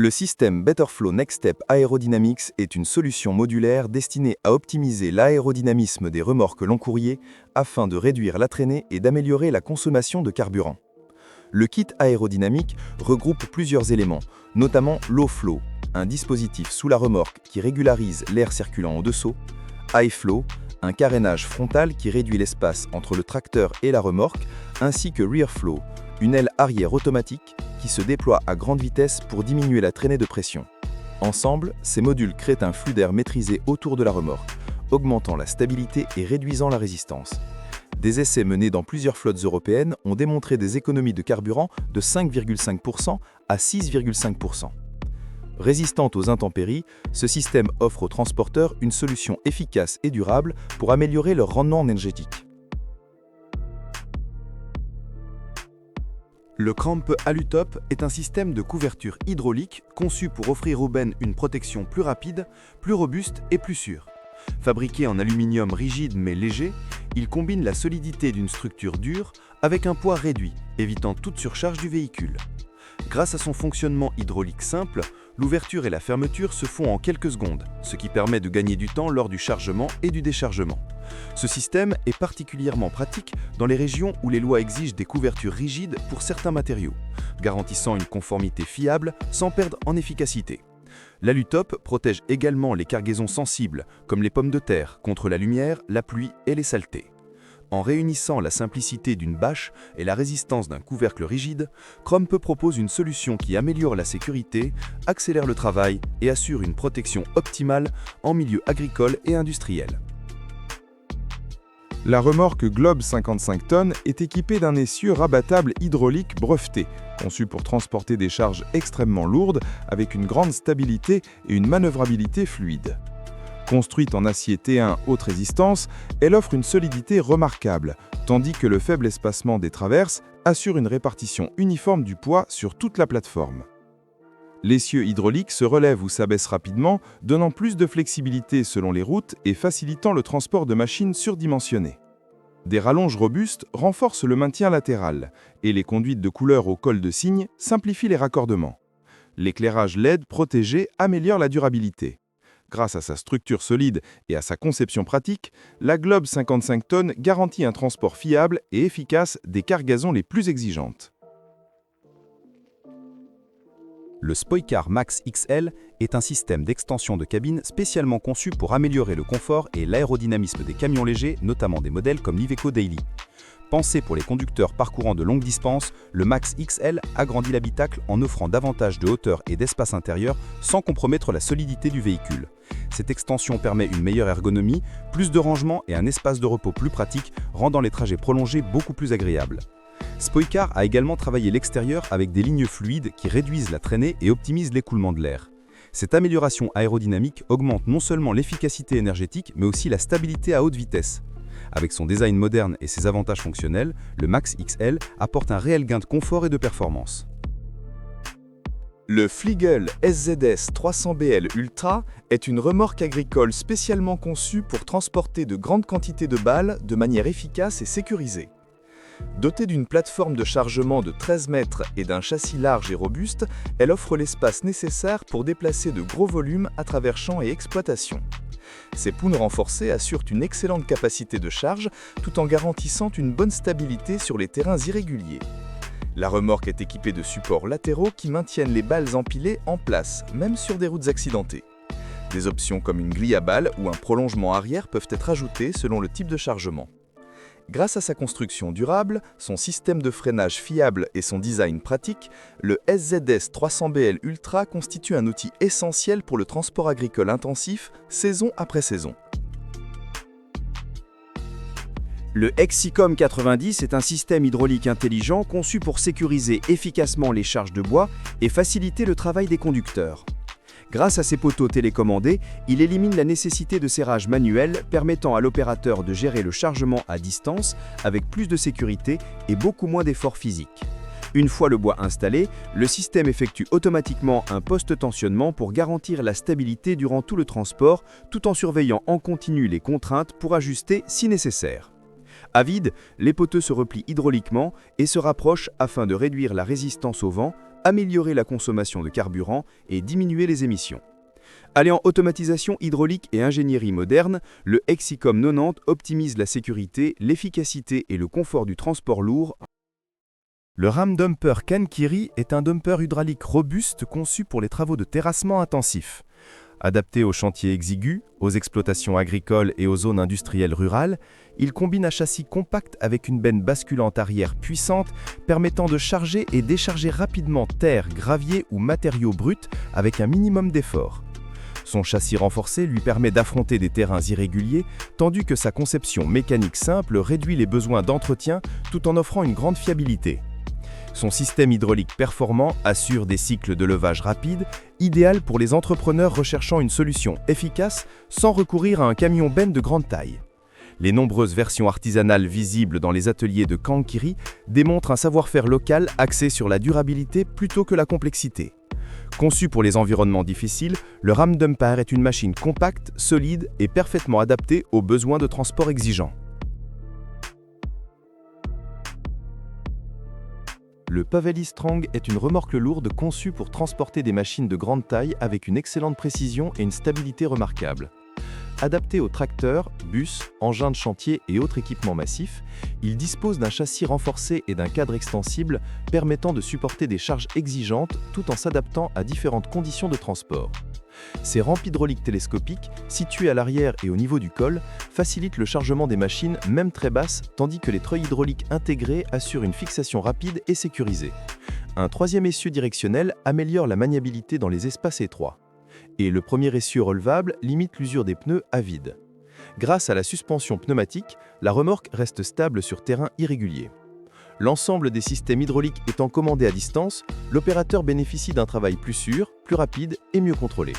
Le système Betterflow Next Step Aerodynamics est une solution modulaire destinée à optimiser l'aérodynamisme des remorques long courrier afin de réduire la traînée et d'améliorer la consommation de carburant. Le kit aérodynamique regroupe plusieurs éléments, notamment Low Flow, un dispositif sous la remorque qui régularise l'air circulant au dessous, High Flow, un carénage frontal qui réduit l'espace entre le tracteur et la remorque, ainsi que Rear Flow, une aile arrière automatique qui se déploie à grande vitesse pour diminuer la traînée de pression. Ensemble, ces modules créent un flux d'air maîtrisé autour de la remorque, augmentant la stabilité et réduisant la résistance. Des essais menés dans plusieurs flottes européennes ont démontré des économies de carburant de 5,5% à 6,5%. Résistante aux intempéries, ce système offre aux transporteurs une solution efficace et durable pour améliorer leur rendement énergétique. Le Cramp Alutop est un système de couverture hydraulique conçu pour offrir aux bennes une protection plus rapide, plus robuste et plus sûre. Fabriqué en aluminium rigide mais léger, il combine la solidité d'une structure dure avec un poids réduit, évitant toute surcharge du véhicule. Grâce à son fonctionnement hydraulique simple, l'ouverture et la fermeture se font en quelques secondes, ce qui permet de gagner du temps lors du chargement et du déchargement. Ce système est particulièrement pratique dans les régions où les lois exigent des couvertures rigides pour certains matériaux, garantissant une conformité fiable sans perdre en efficacité. L'Alutop protège également les cargaisons sensibles, comme les pommes de terre, contre la lumière, la pluie et les saletés. En réunissant la simplicité d'une bâche et la résistance d'un couvercle rigide, Cramp propose une solution qui améliore la sécurité, accélère le travail et assure une protection optimale en milieu agricole et industriel. La remorque Globe 55 tonnes est équipée d'un essieu rabattable hydraulique breveté, conçu pour transporter des charges extrêmement lourdes avec une grande stabilité et une manœuvrabilité fluide. Construite en acier T1 haute résistance, elle offre une solidité remarquable, tandis que le faible espacement des traverses assure une répartition uniforme du poids sur toute la plateforme. L'essieu hydraulique se relève ou s'abaisse rapidement, donnant plus de flexibilité selon les routes et facilitant le transport de machines surdimensionnées. Des rallonges robustes renforcent le maintien latéral, et les conduites de couleur au col de cygne simplifient les raccordements. L'éclairage LED protégé améliore la durabilité. Grâce à sa structure solide et à sa conception pratique, la Globe 55 tonnes garantit un transport fiable et efficace des cargaisons les plus exigeantes. Le Spoicar Max XL est un système d'extension de cabine spécialement conçu pour améliorer le confort et l'aérodynamisme des camions légers, notamment des modèles comme l'Iveco Daily. Pensé pour les conducteurs parcourant de longues distances, le Max XL agrandit l'habitacle en offrant davantage de hauteur et d'espace intérieur sans compromettre la solidité du véhicule. Cette extension permet une meilleure ergonomie, plus de rangement et un espace de repos plus pratique, rendant les trajets prolongés beaucoup plus agréables. Spoicar a également travaillé l'extérieur avec des lignes fluides qui réduisent la traînée et optimisent l'écoulement de l'air. Cette amélioration aérodynamique augmente non seulement l'efficacité énergétique, mais aussi la stabilité à haute vitesse. Avec son design moderne et ses avantages fonctionnels, le Max XL apporte un réel gain de confort et de performance. Le Fliegl SZS 300BL Ultra est une remorque agricole spécialement conçue pour transporter de grandes quantités de balles de manière efficace et sécurisée. Dotée d'une plateforme de chargement de 13 mètres et d'un châssis large et robuste, elle offre l'espace nécessaire pour déplacer de gros volumes à travers champs et exploitations. Ces pounes renforcées assurent une excellente capacité de charge tout en garantissant une bonne stabilité sur les terrains irréguliers. La remorque est équipée de supports latéraux qui maintiennent les balles empilées en place, même sur des routes accidentées. Des options comme une grille à balles ou un prolongement arrière peuvent être ajoutées selon le type de chargement. Grâce à sa construction durable, son système de freinage fiable et son design pratique, le SZS 300BL Ultra constitue un outil essentiel pour le transport agricole intensif, saison après saison. Le Hexicom 90 est un système hydraulique intelligent conçu pour sécuriser efficacement les charges de bois et faciliter le travail des conducteurs. Grâce à ses poteaux télécommandés, il élimine la nécessité de serrage manuel, permettant à l'opérateur de gérer le chargement à distance avec plus de sécurité et beaucoup moins d'efforts physiques. Une fois le bois installé, le système effectue automatiquement un post-tensionnement pour garantir la stabilité durant tout le transport, tout en surveillant en continu les contraintes pour ajuster si nécessaire. À vide, les poteaux se replient hydrauliquement et se rapprochent afin de réduire la résistance au vent, améliorer la consommation de carburant et diminuer les émissions. Alliant automatisation hydraulique et ingénierie moderne, le Hexicom 90 optimise la sécurité, l'efficacité et le confort du transport lourd. Le ram dumper Kankiri est un dumper hydraulique robuste conçu pour les travaux de terrassement intensifs. Adapté aux chantiers exigus, aux exploitations agricoles et aux zones industrielles rurales, il combine un châssis compact avec une benne basculante arrière puissante permettant de charger et décharger rapidement terre, gravier ou matériaux bruts avec un minimum d'effort. Son châssis renforcé lui permet d'affronter des terrains irréguliers, tandis que sa conception mécanique simple réduit les besoins d'entretien tout en offrant une grande fiabilité. Son système hydraulique performant assure des cycles de levage rapides, idéal pour les entrepreneurs recherchant une solution efficace sans recourir à un camion benne de grande taille. Les nombreuses versions artisanales visibles dans les ateliers de Kankiri démontrent un savoir-faire local axé sur la durabilité plutôt que la complexité. Conçu pour les environnements difficiles, le ram dumper est une machine compacte, solide et parfaitement adaptée aux besoins de transport exigeants. Le Paveli Strong est une remorque lourde conçue pour transporter des machines de grande taille avec une excellente précision et une stabilité remarquable. Adapté aux tracteurs, bus, engins de chantier et autres équipements massifs, il dispose d'un châssis renforcé et d'un cadre extensible permettant de supporter des charges exigeantes tout en s'adaptant à différentes conditions de transport. Ces rampes hydrauliques télescopiques, situées à l'arrière et au niveau du col, facilitent le chargement des machines même très basses, tandis que les treuils hydrauliques intégrés assurent une fixation rapide et sécurisée. Un troisième essieu directionnel améliore la maniabilité dans les espaces étroits. Et le premier essieu relevable limite l'usure des pneus à vide. Grâce à la suspension pneumatique, la remorque reste stable sur terrain irrégulier. L'ensemble des systèmes hydrauliques étant commandés à distance, l'opérateur bénéficie d'un travail plus sûr, plus rapide et mieux contrôlé.